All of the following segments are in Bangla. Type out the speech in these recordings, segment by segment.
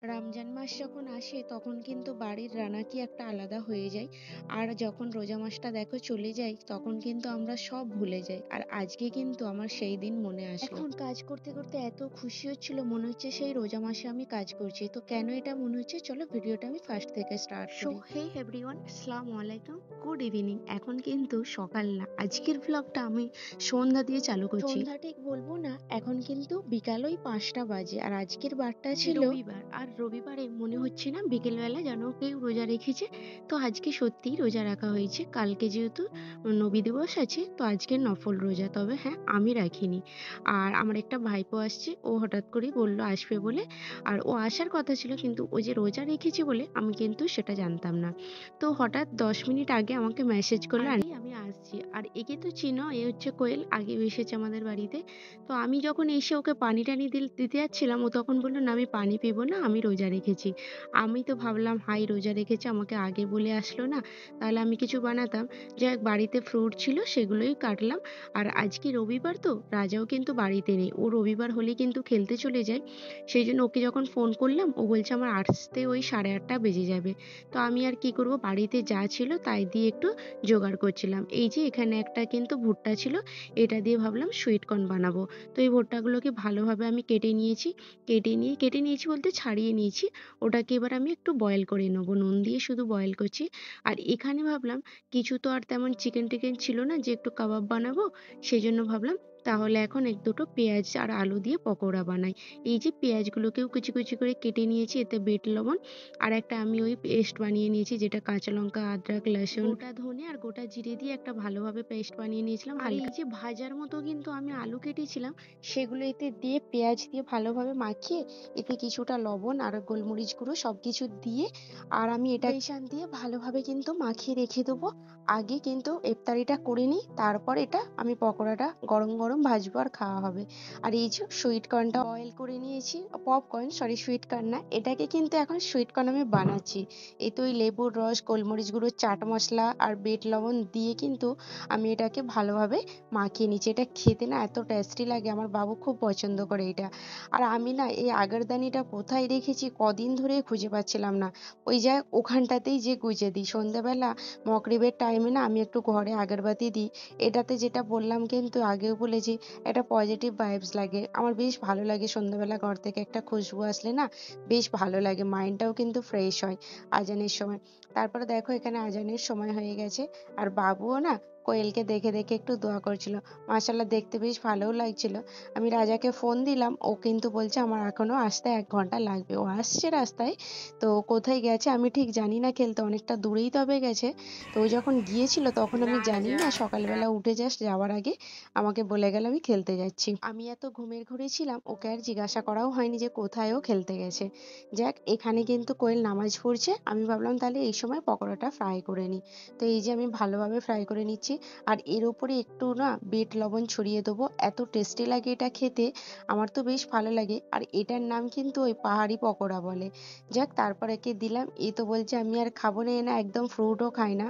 রমজান মাস যখন আসে তখন কিন্তু বাড়ির রান্না কি একটা আলাদা হয়ে যায়। আর যখন রোজা মাসটা দেখো চলে যায় তখন কিন্তু আমরা সব ভুলে যাই। আর আজকে কিন্তু আমার সেই দিন মনে আসলো। এখন কাজ করতে করতে এত খুশি হচ্ছিল, মনে হচ্ছে সেই রোজা মাসে আমি কাজ করছি। তো কেন এটা মনে হচ্ছে, চলো ভিডিওটা আমি ফার্স্ট থেকে স্টার্ট করি। হে এভরিওয়ান, আসসালামু আলাইকুম, গুড ইভিনিং। এখন কিন্তু সকাল না, আজকের ব্লগটা আমি সন্ধ্যা দিয়ে চালু করছি। সন্ধ্যা ঠিক বলবো না, এখন কিন্তু বিকাল ওই 5টা বাজে। আর আজকের বারটা ছিল রবিবার। আর রবিবারে মনে হচ্ছে না বিকেলবেলা যেন কেউ রোজা রেখেছে। তো আজকে সত্যিই রোজা রাখা হয়েছে। কালকে যেহেতু নবী দিবস আছে, তো আজকে নফল রোজা। তবে হ্যাঁ, আমি রাখিনি। আর আমার একটা ভাইপো আসছে, ও হঠাৎ করেই বলল আসবে বলে। আর ও আসার কথা ছিল, কিন্তু ও যে রোজা রেখেছে বলে আমি কিন্তু সেটা জানতাম না। তো হঠাৎ 10 মিনিট আগে আমাকে মেসেজ করলো, "আন্টি আমি আসছি।" আর একে তো চিনো, এ হচ্ছে কোয়েল, আগেও এসেছে আমাদের বাড়িতে। তো আমি যখন এসে ওকে পানি টানি দিতে যাচ্ছিলাম, ও তখন বলল, "না আমি পানি পিবো না, আমি রোজা রেখেছি।" আমি তো ভাবলাম হাই রোজা রেখেছে, আমাকে আগে বলে আসলো না, তাহলে আমি কিছু বানাতাম। যাই হোক, বাড়িতে ফ্রুট ছিল সেগুলোই কাটলাম। আর আজকে রবিবার তো রাজাও কিন্তু বাড়িতে নেই, ও রবিবার হলেই কিন্তু খেলতে চলে যায়। সেই জন্য ওকে যখন ফোন করলাম, ও বলছে আমার আসতে ওই 8:30 বেজে যাবে। তো আমি আর কি করব, বাড়িতে যা ছিল তাই দিয়ে একটু জোগাড় করছিলাম। এই যে এখানে একটা কিন্তু ভুট্টা ছিল, এটা দিয়ে ভাবলাম সুইট কর্ন বানাবো। তো এই ভুট্টাগুলোকে ভালোভাবে আমি কেটে নিয়েছি বলতে ছাড়িয়ে নিয়েছি। ওটাকে এবার আমি একটু বয়েল করে নেবো, নুন দিয়ে শুধু বয়েল করছি। আর এখানে ভাবলাম কিছু তো আর তেমন চিকেন টিকেন ছিল না যে একটু কাবাব বানাবো, সেই জন্য ভাবলাম তাহলে এখন এক দুটো পেঁয়াজ আর আলু দিয়ে পকোড়া বানাই। এই যে পেঁয়াজগুলোকেও কুচি কুচি করে কেটে নিয়েছি, এতে বিট লবণ আর একটা আমি ওই পেস্ট বানিয়ে নিয়েছি, যেটা কাঁচা লঙ্কা, আদরক, লসুন, গোটা ধনে আর গোটা জিরে দিয়ে একটা ভালোভাবে পেস্ট বানিয়ে নিয়েছিলাম। আর এই যে ভাজার মতো কিন্তু আমি আলু কেটেছিলাম, সেগুলো এতে দিয়ে পেঁয়াজ দিয়ে ভালোভাবে মাখিয়ে এতে কিছুটা লবণ আর গোলমরিচ গুঁড়ো সবকিছু দিয়ে, আর আমি এটা বেসন দিয়ে ভালোভাবে কিন্তু মাখিয়ে রেখে দেবো। আগে কিন্তু ইফতারিটা করে নিই, তারপর এটা আমি পকোড়াটা গরম গরম ভাজবো আর খাওয়া হবে। আর এই যে সুইট কর্নটা বয়েল করে নিয়েছি, পপকর্ন সরি, সুইট কর্ন না, এটাকে কিন্তু এখন সুইট কর্ন আমি বানাচ্ছি। এতে ওই লেবুর রস, গোলমরিচ গুঁড়ো, চাট মশলা আর বিট লবণ দিয়ে কিন্তু আমি এটাকে ভালোভাবে মাখিয়ে নিচ্ছি। এটা খেতে না এত টেস্টি লাগে, আমার বাবু খুব পছন্দ করে এটা। আর আমি না এই আগরদানিটা কোথায় রেখেছি কদিন ধরে খুঁজে পাচ্ছিলাম না। ওই যে ওখানটাতেই যে গুঁজে দিই সন্ধ্যাবেলা মগরিবের টাইমে না, আমি একটু ঘরে আগরবাতি দিই। এটাতে যেটা বললাম কিন্তু আগেও বলেছি, একটা পজিটিভ ভাইবস লাগে, আমার বেশ ভালো লাগে। সন্ধ্যাবেলা ঘর থেকে একটা খুশবু আসলে না বেশ ভালো লাগে, মাইন্ডটাও কিন্তু ফ্রেশ হয় আজানের সময়। তারপরে দেখো এখানে আজানের সময় হয়ে গেছে, আর বাবুও না কোয়েলকে দেখে দেখে একটু দোয়া করছিল। মাশাআল্লাহ, দেখতে বেশ ভালোও লাগছিল। আমি রাজাকে ফোন দিলাম, ও কিন্তু বলছে আমার এখনো আসতে 1 ঘন্টা লাগবে। ও আসছে রাস্তায়, তো কোথায় গেছে আমি ঠিক জানি না, খেলতে অনেকটা দূরেই তবে গেছে। তো ও যখন গিয়েছিল তখন আমি জানি না, সকালবেলা উঠে জাস্ট যাওয়ার আগে আমাকে বলে গেল আমি খেলতে যাচ্ছি। আমি এত ঘুমের ঘোরে ছিলাম, ওকে আর জিজ্ঞাসা করাও হয়নি যে কোথায় ও খেলতে গেছে। যাক, এখানে কিন্তু কোয়েল নামাজ পড়ছে, আমি ভাবলাম তাহলে এই সময় পকোড়াটা ফ্রাই করে নিই। তো এই যে আমি ভালোভাবে ফ্রাই করে নিচ্ছি, আর এর উপরে একটু না বিট লবণ ছড়িয়ে দেবো, এত টেস্টি লাগে এটা খেতে, আমার তো বেশ ভালো লাগে। আর এটার নাম কিন্তু ওই পাহাড়ি পকোড়া বলে। যাক, তারপর একে দিলাম, এই তো বলছে আমি আর খাবো না, এ না একদম ফ্রুটও খায় না।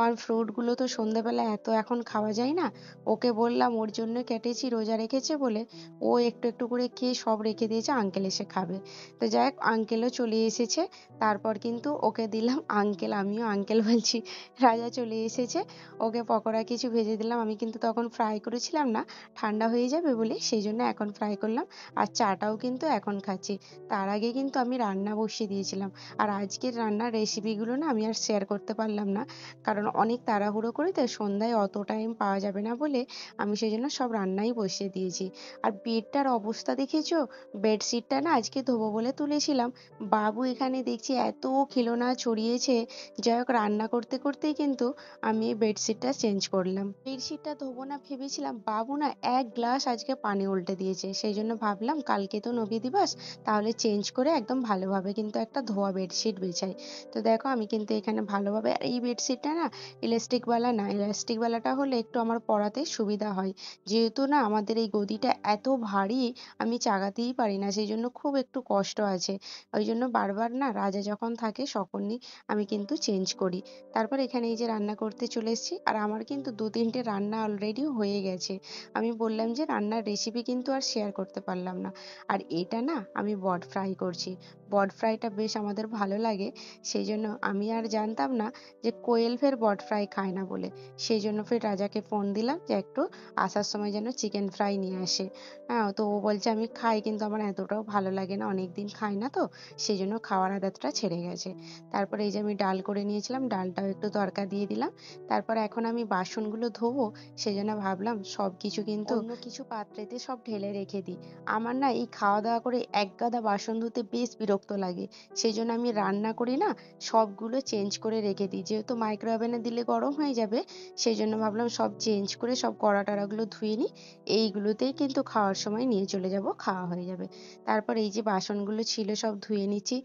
আর ফ্রুটগুলো তো সন্ধ্যাবেলা এত এখন খাওয়া যায় না। ওকে বললাম ওর জন্য কেটেছি, রোজা রেখেছে বলে। ও একটু একটু করে খেয়ে সব রেখে দিয়েছে, আঙ্কেল এসে খাবে। তো যাই হোক, আঙ্কেলও চলে এসেছে। তারপর কিন্তু ওকে দিলাম আঙ্কেল, আমিও আঙ্কেল বলছি। রাজা চলে এসেছে, ওকে পকোড়া কিছু ভেজে দিলাম। আমি কিন্তু তখন ফ্রাই করেছিলাম না, ঠান্ডা হয়ে যাবে বলে, সেই জন্য এখন ফ্রাই করলাম। আর চাটাও কিন্তু এখন খাচ্ছি। তার আগে কিন্তু আমি রান্না বসিয়ে দিয়েছিলাম। আর আজকের রান্নার রেসিপিগুলো না আমি আর শেয়ার করতে পারলাম না, কারণ অনেক তাড়াহুড়ো করে তো সন্ধ্যায় অত টাইম পাওয়া যাবে না বলে আমি সেই জন্য সব রান্নাই বসিয়ে দিয়েছি। আর বেডটার অবস্থা দেখেছো? বেডশিটটা না আজকে ধোবো বলে তুলেছিলাম, বাবু এখানে দেখছি এত খেলনা ছড়িয়েছে। যাই হোক, রান্না করতে করতেই কিন্তু আমি এই বেডশিটটা চেঞ্জ করলাম। বেডশিটটা ধোবো না ভেবেছিলাম, বাবু না 1 গ্লাস আজকে পানি উল্টে দিয়েছে, সেই জন্য ভাবলাম কালকে তো নবী দিবস, তাহলে চেঞ্জ করে একদম ভালোভাবে কিন্তু একটা ধোয়া বেডশিট বিছাই। তো দেখো আমি কিন্তু এখানে ভালোভাবে, আর এই বেডশিটটা না ইলাস্টিকওয়ালা না, ইলাস্টিকওয়ালাটা হলে একটু আমার পরাতে সুবিধা হয়। যেহেতু না আমাদের এই গদিটা এত ভারী, আমি চাগাতেই পারি না, সেই জন্য খুব একটু কষ্ট আছে। ওই জন্য বারবার না রাজা যখন থাকে তখনই আমি কিন্তু চেঞ্জ করি। তারপর এখানে এই যে রান্না করতে চলে এসেছি, আর আমার কিন্তু ২-৩ টে রান্না অলরেডি হয়ে গেছে। আমি বললাম যে রান্নার রেসিপি কিন্তু আর শেয়ার করতে পারলাম না। আর এটা না আমি বড ফ্রাই করছি। বড ফ্রাইটা বেশ আমাদের ভালো লাগে। সেইজন্য আমি আর জানতাম না যে কোয়েল ফের বড ফ্রাই খায় না বলে। সেইজন্য ফের রাজাকে ফোন দিলাম যে একটু আসার সময় যেন চিকেন ফ্রাই নিয়ে আসে। হ্যাঁ, তো ও বলছে আমি খাই কিন্তু আমার এতটাও ভালো লাগে না। অনেকদিন খাই না তো সেইজন্য খাওয়ার আদতটা ছেড়ে গেছে। তারপরে এই যে আমি ডাল করে নিয়েছিলাম, ডালটাও একটু তড়কা দিয়ে দিলাম। তারপর এখন আমি বাসনগুলো ধোবো, সেজন্য ভাবলাম সবকিছু কিন্তু অন্য কিছু পাত্রেতে সব ঢেলে রেখে দিই। আমার না এই খাওয়া-দাওয়া করে একগাদা বাসন ধুতে বেশ বিরক্ত লাগে। সেইজন্য আমি রান্না করি না, সবগুলো চেঞ্জ করে রেখে দিই। যেহেতু মাইক্রো ওভেনে দিলে গরম হয়ে যাবে, সেইজন্য ভাবলাম সব চেঞ্জ করে সব কড়া-টড়াগুলো ধুয়ে নিই। এইগুলোতেই কিন্তু খাওয়ার সময় নিয়ে চলে যাবো, খাওয়া হয়ে যাবে। তারপর এই যে বাসনগুলো ছিল সব ধুয়ে নিচ্ছি।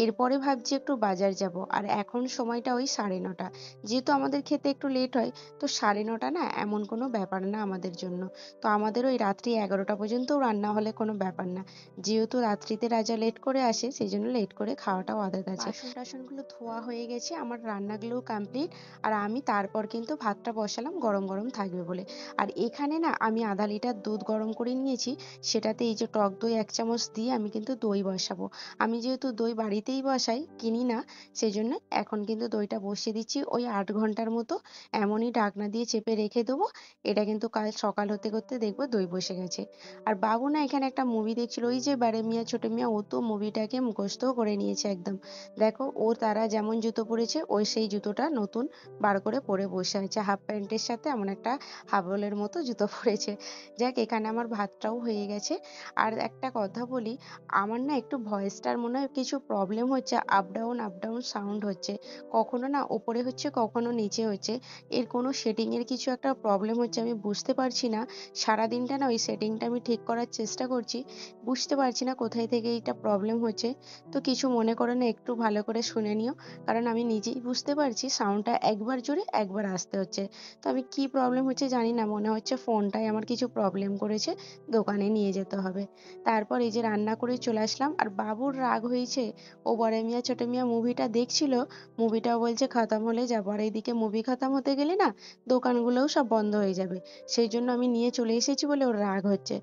এরপরে ভাবছি একটু বাজার যাবো। আর এখন সময়টা ওই 9:30। যেহেতু আমাদের খেতে একটু লেট হয়, তো 9:30 না এমন কোনো ব্যাপার না আমাদের জন্য। তো আমাদের ওই রাত্রি 11টা পর্যন্তও রান্না হলে কোনো ব্যাপার না। যেহেতু রাত্রিতে রাজা লেট করে আসে, সেইজন্য লেট করে খাওয়াটাও আদাত আছে। বাসন-টাসনগুলো ধোয়া হয়ে গেছে, আমার রান্নাগুলোও কমপ্লিট। আর আমি তারপর কিন্তু ভাতটা বসালাম গরম গরম থাকবে বলে। আর এখানে না আমি আধা লিটার দুধ গরম করে নিয়েছি। সেটাতে এই যে টক দই 1 চামচ দিয়ে আমি কিন্তু দই বসাবো। আমি যেহেতু দই বাড়িতেই বসাই, কিনি না, সেজন্য এখন কিন্তু দইটা বসিয়ে দিচ্ছি ওই 8 ঘন্টার মতো। এমনই ঢাকনা দিয়ে চেপে রেখে দেবো। এটা কিন্তু কাল সকাল হতে করতে দেখবো দই বসে গেছে। আর বাবু না এখানে একটা মুভি দেখছিল, ওই যে বারে মিয়াঁ ছোটে মিয়াঁ, ও তো মুভিটাকে মুখস্থও করে নিয়েছে একদম। দেখো ও তারা যেমন জুতো পরেছে ওই সেই জুতোটা নতুন বার করে পরে বসে আছে। হাফ প্যান্টের সাথে এমন একটা হাবলের মতো জুতো পরেছে। যাক এখানে আমার ভাতটাও হয়ে গেছে। আর একটা কথা বলি, আমার না একটু ভয়েসটার মনে হয় কিছু প্রবলেম হচ্ছে, আপ ডাউন সাউন্ড হচ্ছে। কখনো না ওপরে হচ্ছে, কখনো নিচে হচ্ছে। এর কোনো সেটিংয়ের কিছু একটা প্রবলেম হচ্ছে, আমি বুঝতে পারছি না। সারাদিনটা না ওই সেটিংটা আমি ঠিক করার চেষ্টা করছি। বুঝতে পারছি না কোথায় থেকে এইটা প্রবলেম হচ্ছে। তো কিছু মনে করো না, একটু ভালো করে শুনে নিও। কারণ আমি নিজেই বুঝতে পারছি সাউন্ডটা একবার জোরে একবার আস্তে হচ্ছে। তো আমি কি প্রবলেম হচ্ছে জানি না। মনে হচ্ছে ফোনটাই আমার কিছু প্রবলেম করেছে। দোকানে নিয়ে যেতে হবে। তারপর এই যে রান্না করে চলে আসলাম। আর বাবুর রাগ হয়েছে। ও বড় মিয়াঁ ছোট মিয়াঁ মুভিটা দেখছিল। মুভিটাও বলছে খতম হলে যাবো। আর এইদিকে মুভি খতম হতে গেলে না দোকানগুলোও সব বন্ধ হয়ে যাবে। সেই জন্য আমি নিয়ে চলে এসেছি বলে ওর রাগ হচ্ছে।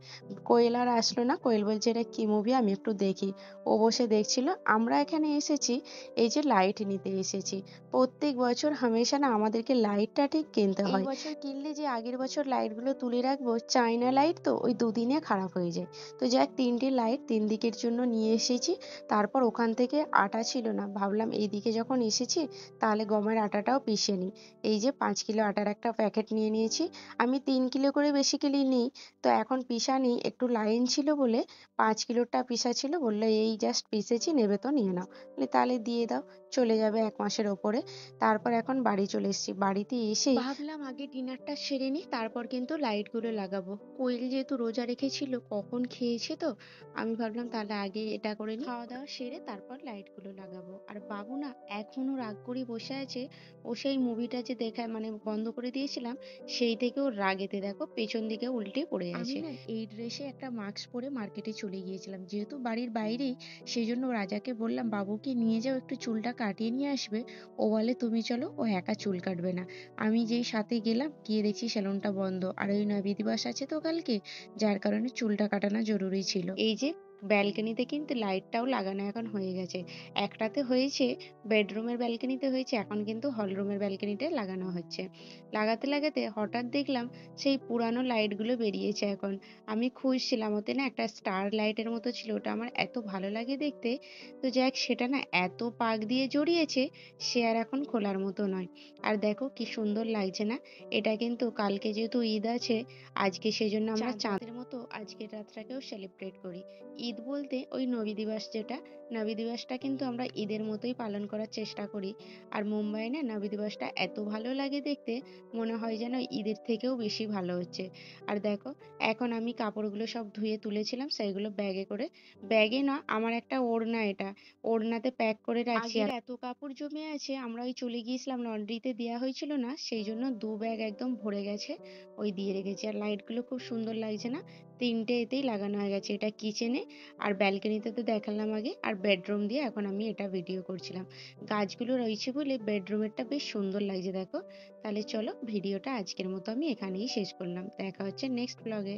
কোয়েল আর আসলো না। কোয়েল বলছে এটা কি মুভি, আমি একটু দেখি। ও বসে দেখছিল। আমরা এখানে এসেছি এই যে লাইট নিতে এসেছি। প্রত্যেক বছর হামেশা না আমাদেরকে লাইটটা ঠিক কিনতে হয়। এই বছর কিনলে যে আগের বছর লাইটগুলো তুলে রাখবো, চায়না লাইট তো ওই দুদিনে খারাপ হয়ে যায়। তো যাক 3টে লাইট 3 দিকের জন্য নিয়ে এসেছি। তারপর ওখান থেকে আটা ছিল না, ভাবলাম এইদিকে যখন এসেছি তাহলে গমের আটাটাও পিষে নিই। এই যে 5 কিলো আটার একটা প্যাকেট নিয়ে নিয়েছি। আমি 3 কিলো করে বেসিক্যালি নিই। তো এখন পিষা নেই, একটু লাইন ছিল বলে 5 কিলোরটা পিষা ছিল। বলল এই জাস্ট পিষেছি, নেবে তো নিয়ে নাও। বলি তাহলে দিয়ে দাও, চলে যাবে 1 মাসের ওপরে। তারপর এখন বাড়ি চলে এসেছি। বাড়িতে এসেই ভাবলাম আগে ডিনারটা সেরে নিই, তারপর কিন্তু লাইটগুলো লাগাবো। কোয়েল যেহেতু রোজা রেখেছিল, কখন খেয়েছে তো আমি ভাবলাম তাহলে আগে এটা করে নিই, খাওয়া দাওয়া সেরে তারপর লাইটগুলো লাগাবো। আর বাবু না এখনো রাগ করে বসে আছে। ও সেই মুভিটা যে দেখা মানে বন্ধ করে দিয়েছিলাম, সেই থেকে ওর রাগেতে দেখো পেছন দিকে উল্টে পড়ে আছে। আমি না এই ড্রেসে একটা মাস্ক পরে মার্কেটে চলে গিয়েছিলাম, যেহেতু বাড়ির বাইরেই। সেই জন্য রাজাকে বললাম বাবুকে নিয়ে যাও, একটু চুলটা কাটিয়ে নিয়ে আসবে। ও বলে তুমি চলো, ও একা চুল কাটবে না। আমি যেই সাথে গেলাম, গিয়ে দেখছি সেলুনটা বন্ধ। আর ওই নয় দিবস আছে তো কালকে, যার কারণে চুলটা কাটানো জরুরি ছিল। এই যে ব্যালকনিতে কিন্তু লাইটটাও লাগানো এখন হয়ে গেছে। একটাতে হয়েছে বেডরুমের ব্যালকনিতে হয়েছে, এখন কিন্তু হল রুমের ব্যালকনিতে লাগানো হচ্ছে। লাগাতে লাগাতে হঠাৎ দেখলাম সেই পুরানো লাইটগুলো বেরিয়েছে এখন। আমি খুঁজছিলাম, ওতে না একটা স্টার লাইটের মতো ছিল, ওটা আমার এত ভালো লাগে দেখতে। তো যাক সেটা না এত পাক দিয়ে জড়িয়েছে, সে আর এখন খোলার মতো নয়। আর দেখো কি সুন্দর লাগছে না। এটা কিন্তু কালকে যেহেতু ঈদ আছে, আজকে সেজন্য আমরা চাঁদের মতো আজকের রাতটাকেও সেলিব্রেট করি। ঈদ বলতে ওই নবী দিবস যেটা, নবী দিবসটা কিন্তু আমরা ঈদের মতোই পালন করার চেষ্টা করি। আর মুম্বাইয়ে না নবী দিবসটা এত ভালো লাগে দেখতে, মনে হয় যেন ঈদের থেকেও বেশি ভালো হচ্ছে। আর দেখো এখন আমি কাপড়গুলো সব ধুয়ে তুলেছিলাম, সেইগুলো ব্যাগে করে, ব্যাগে না আমার একটা ওড়না, এটা ওড়নাতে প্যাক করে রাখছি। আর এত কাপড় জমে আছে, আমরা ওই চলে গিয়েছিলাম লন্ড্রিতে দেওয়া হয়েছিল না, সেই জন্য 2 ব্যাগ একদম ভরে গেছে, ওই দিয়ে রেখেছি। আর লাইটগুলো খুব সুন্দর লাগছে না, 3টে এতেই লাগানো হয়ে গেছে। এটা কিচেনে, আর ব্যালকনিতে তো দেখালাম আগে, আর বেডরুম দিয়ে এখন আমি এটা ভিডিও করছিলাম। গাছগুলো রয়েছে বলে বেডরুমেরটা বেশ সুন্দর লাগছে দেখো। তাহলে চলো ভিডিওটা আজকের মতো আমি এখানেই শেষ করলাম। দেখা হচ্ছে নেক্সট ব্লগে।